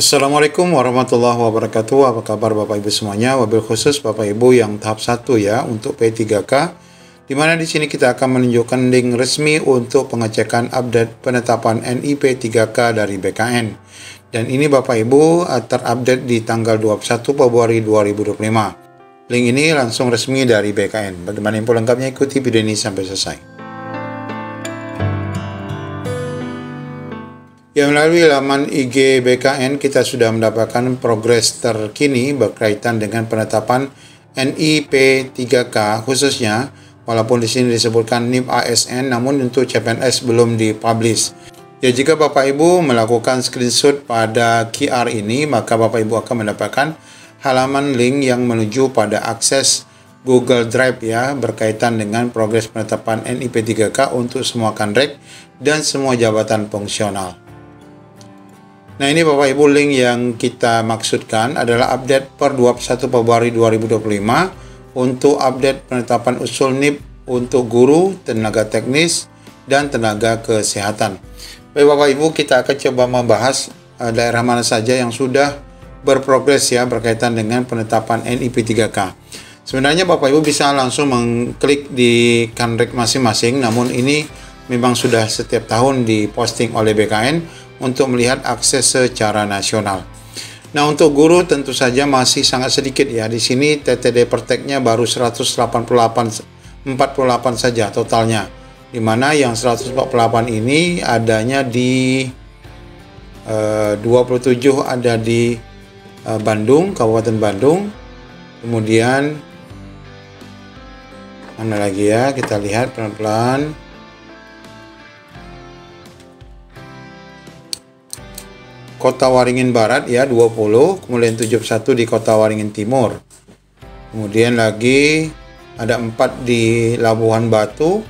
Assalamualaikum warahmatullahi wabarakatuh. Apa kabar Bapak Ibu semuanya? Wabil khusus Bapak Ibu yang tahap 1 ya untuk P3K, di mana di sini kita akan menunjukkan link resmi untuk pengecekan update penetapan NIP 3K dari BKN. Dan ini Bapak Ibu terupdate di tanggal 21 Februari 2025. Link ini langsung resmi dari BKN. Bagaimana info lengkapnya, ikuti video ini sampai selesai. Ya, melalui laman IG BKN kita sudah mendapatkan progres terkini berkaitan dengan penetapan NIP 3K khususnya, walaupun di sini disebutkan NIP ASN namun untuk CPNS belum dipublish. Ya, jika Bapak Ibu melakukan screenshot pada QR ini, maka Bapak Ibu akan mendapatkan halaman link yang menuju pada akses Google Drive ya, berkaitan dengan progres penetapan NIP 3K untuk semua kanrek dan semua jabatan fungsional. Nah, ini Bapak Ibu link yang kita maksudkan adalah update per 21 Februari 2025 untuk update penetapan usul NIP untuk guru, tenaga teknis, dan tenaga kesehatan. Baik Bapak Ibu, kita akan coba membahas daerah mana saja yang sudah berprogres ya berkaitan dengan penetapan NIP 3K. Sebenarnya Bapak Ibu bisa langsung mengklik di kanrek masing-masing, namun ini memang sudah setiap tahun diposting oleh BKN untuk melihat akses secara nasional. Nah, untuk guru tentu saja masih sangat sedikit ya. Di sini TTD Perteknya baru 48 saja totalnya. Di mana yang 148 ini adanya di 27 ada di Bandung, Kabupaten Bandung. Kemudian mana lagi ya? Kita lihat pelan-pelan. Kota Waringin Barat ya 20, kemudian 71 di Kota Waringin Timur. Kemudian lagi ada 4 di Labuhan Batu.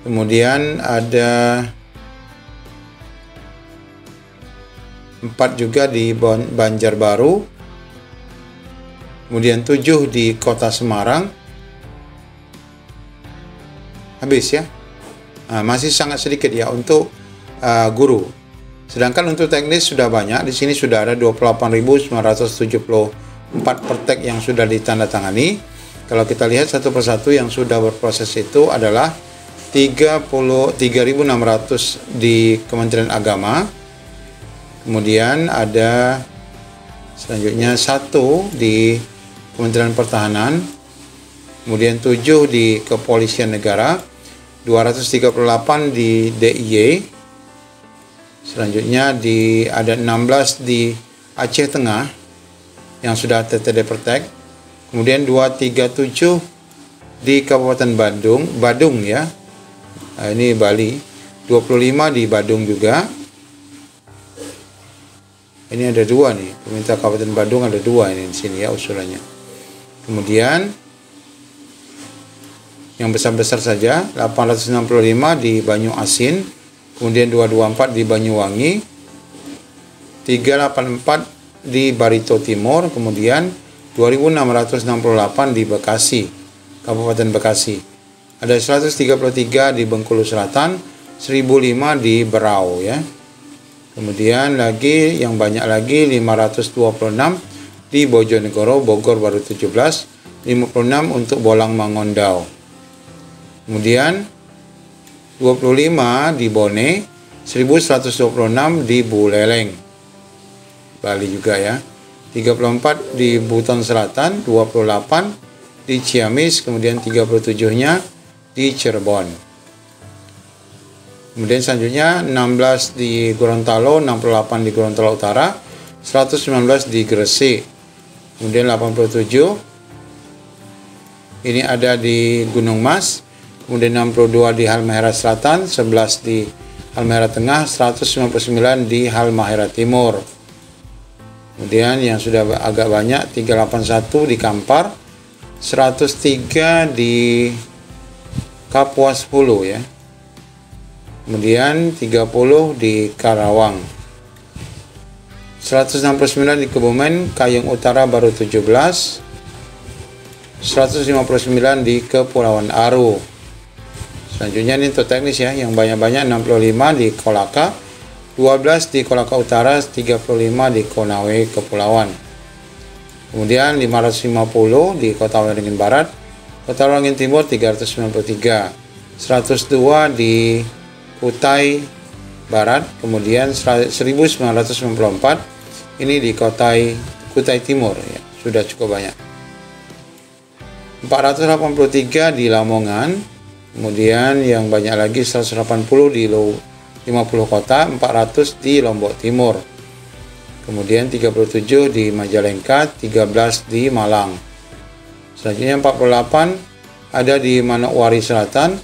Kemudian ada 4 juga di Banjarbaru. Kemudian 7 di Kota Semarang. Habis ya. Nah, masih sangat sedikit ya untuk guru. Sedangkan untuk teknis sudah banyak. Di sini sudah ada 28.974 pertek yang sudah ditandatangani. Kalau kita lihat satu persatu yang sudah berproses itu adalah 3.600 di Kementerian Agama. Kemudian ada selanjutnya 1 di Kementerian Pertahanan. Kemudian 7 di Kepolisian Negara. 238 di DIY. Selanjutnya ada 16 di Aceh Tengah yang sudah TTD Pertek. Kemudian 237 di Kabupaten Badung ya. Nah, ini Bali. 25 di Badung juga. Ini ada 2 nih. Pemerintah Kabupaten Badung ada 2 ini di sini ya usulannya. Kemudian yang besar-besar saja 865 di Banyu Asin. Kemudian 224 di Banyuwangi, 384 di Barito Timur, kemudian 2668 di Bekasi, Kabupaten Bekasi. Ada 133 di Bengkulu Selatan, 1005 di Berau ya. Kemudian lagi yang banyak lagi 526 di Bojonegoro, Bogor baru 17, 56 untuk Bolang Mangondau. Kemudian 25 di Bone, 1126 di Buleleng, Bali juga ya. 34 di Buton Selatan, 28 di Ciamis, kemudian 37-nya di Cirebon. Kemudian selanjutnya 16 di Gorontalo, 68 di Gorontalo Utara, 119 di Gresik. Kemudian 87 ini ada di Gunung Mas. Kemudian 62 di Halmahera Selatan, 11 di Halmahera Tengah, 199 di Halmahera Timur. Kemudian yang sudah agak banyak 381 di Kampar, 103 di Kapuas Hulu ya. Kemudian 30 di Karawang. 169 di Kebumen, Kayung Utara baru 17. 159 di Kepulauan Aru. Selanjutnya ini untuk teknis ya, yang banyak-banyak 65 di Kolaka, 12 di Kolaka Utara, 35 di Konawe Kepulauan. Kemudian 550 di Kota Waringin Barat, Kota Waringin Timur 393, 102 di Kutai Barat, kemudian 1994 ini di Kutai Timur, ya, sudah cukup banyak. 483 di Lamongan, kemudian yang banyak lagi 180 di 50 kota, 400 di Lombok Timur. Kemudian 37 di Majalengka, 13 di Malang. Selanjutnya 48 ada di Manokwari Selatan,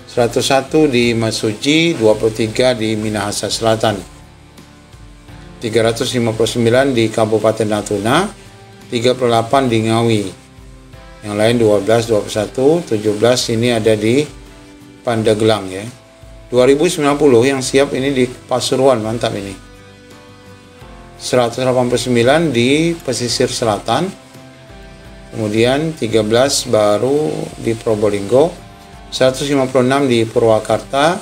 101 di Mesuji, 23 di Minahasa Selatan. 359 di Kabupaten Natuna, 38 di Ngawi. Yang lain 12, 21, 17 ini ada di Pandeglang, ya. 2090 yang siap ini di Pasuruan, mantap ini. 189 di pesisir selatan, kemudian 13 baru di Probolinggo, 156 di Purwakarta,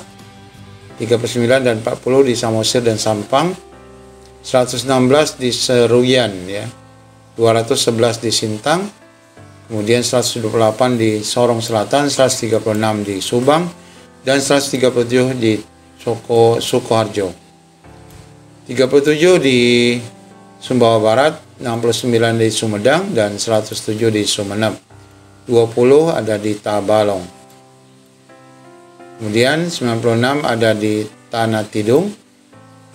39 dan 40 di Samosir dan Sampang, 116 di Seruyan, ya, 211 di Sintang, kemudian 128 di Sorong Selatan, 136 di Subang, dan 137 di Sukoharjo. 37 di Sumbawa Barat, 69 di Sumedang, dan 107 di Sumeneb. 20 ada di Tabalong. Kemudian 96 ada di Tanah Tidung,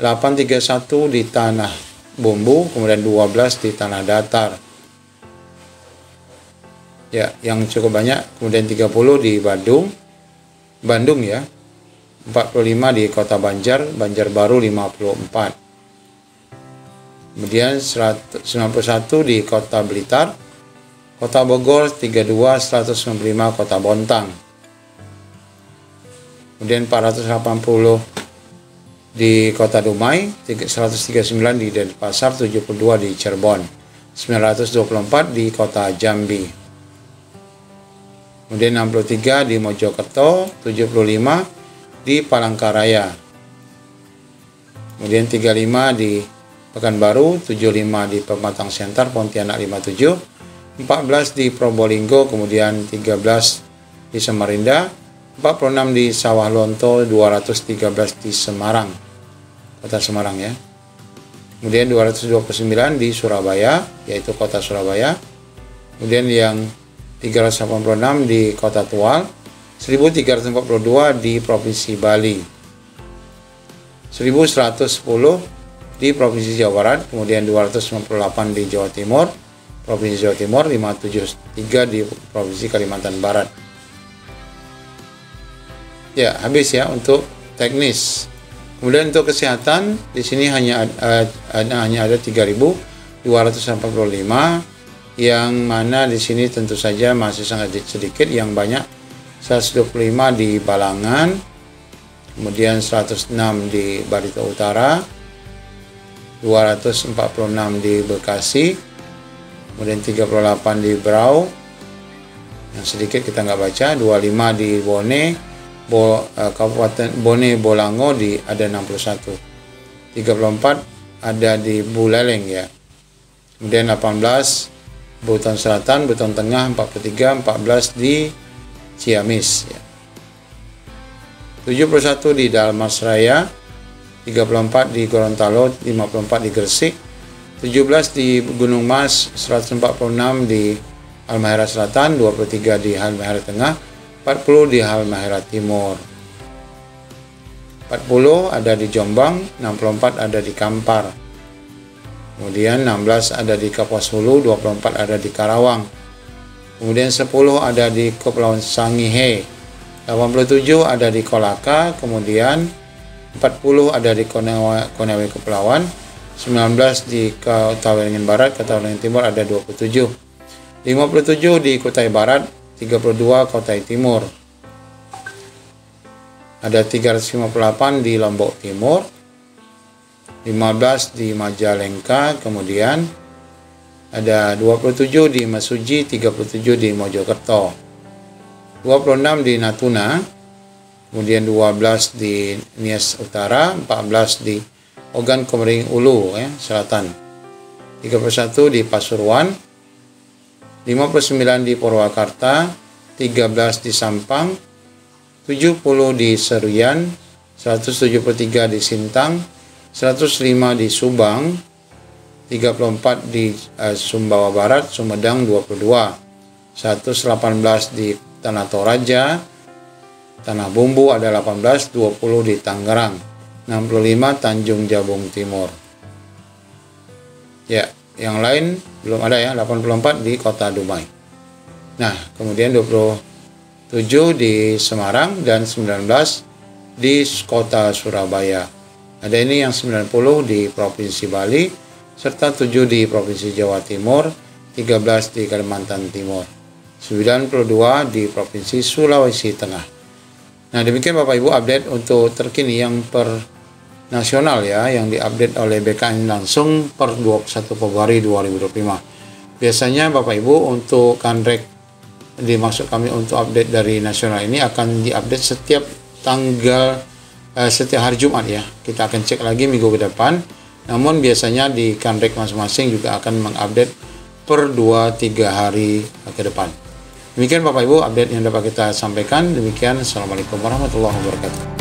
831 di Tanah Bumbu, kemudian 12 di Tanah Datar. Ya, yang cukup banyak. Kemudian 30 di Bandung, ya. 45 di Kota Banjarbaru 54. Kemudian 191 di Kota Blitar, Kota Bogor 32, 195 Kota Bontang. Kemudian 480 di Kota Dumai, 139 di Denpasar, 72 di Cirebon, 924 di Kota Jambi. Kemudian 63 di Mojokerto, 75 di Palangkaraya. Kemudian 35 di Pekanbaru, 75 di Pematang Siantar, Pontianak 57, 14 di Probolinggo, kemudian 13 di Samarinda, 46 di Sawah Lonto, 213 di Semarang, Kota Semarang, ya. Kemudian 229 di Surabaya, yaitu Kota Surabaya. Kemudian yang 386 di Kota Tual, 1342 di Provinsi Bali, 1110 di Provinsi Jawa Barat, kemudian 298 di Jawa Timur, Provinsi Jawa Timur, 573 di Provinsi Kalimantan Barat. Ya, habis ya untuk teknis. Kemudian untuk kesehatan di sini hanya ada 3.245, yang mana di sini tentu saja masih sangat sedikit, yang banyak 125 di Balangan, kemudian 106 di Barito Utara, 246 di Bekasi, kemudian 38 di Berau, yang sedikit kita nggak baca, 25 di Kabupaten Bone Bolango ada 61, 34 ada di Buleleng, ya. Kemudian 18 Buton Selatan, Buton Tengah 43, 14 di Ciamis, ya. 71 di Dalmasraya, 34 di Gorontalo, 54 di Gresik, 17 di Gunung Mas, 146 di Halmahera Selatan, 23 di Halmahera Tengah, 40 di Halmahera Timur. 40 ada di Jombang, 64 ada di Kampar. Kemudian 16 ada di Kapuas Hulu, 24 ada di Karawang. Kemudian 10 ada di Kepulauan Sangihe, 87 ada di Kolaka, kemudian 40 ada di Konawe Kepulauan, 19 di Kota Waringin Barat, Kota Waringin Timur ada 27, 57 di Kutai Barat, 32 Kutai Timur, ada 358 di Lombok Timur, 15 di Majalengka, kemudian ada 27 di Mesuji, 37 di Mojokerto, 26 di Natuna, kemudian 12 di Nias Utara, 14 di Ogan Komering Ulu ya, Selatan. 31 di Pasuruan, 59 di Purwakarta, 13 di Sampang, 70 di Seruyan, 173 di Sintang, 105 di Subang, 34 di Sumbawa Barat, Sumedang 22, 118 di Tanah Toraja, Tanah Bumbu ada 18, 20 di Tangerang, 65 Tanjung Jabung Timur. Ya, yang lain belum ada ya, 84 di Kota Dumai. Nah, kemudian 27 di Semarang dan 19 di Kota Surabaya. Ada ini yang 90 di Provinsi Bali, serta 7 di Provinsi Jawa Timur, 13 di Kalimantan Timur, 92 di Provinsi Sulawesi Tengah. Nah, demikian Bapak Ibu update untuk terkini yang per nasional ya, yang diupdate oleh BKN langsung per 21 Februari 2025. Biasanya Bapak Ibu untuk Kanrek dimaksud kami untuk update dari nasional ini akan diupdate setiap setiap hari Jumat ya. Kita akan cek lagi minggu ke depan. Namun biasanya di Kanrek masing-masing juga akan mengupdate per 2-3 hari ke depan. Demikian Bapak Ibu update yang dapat kita sampaikan. Demikian, Assalamualaikum warahmatullahi wabarakatuh.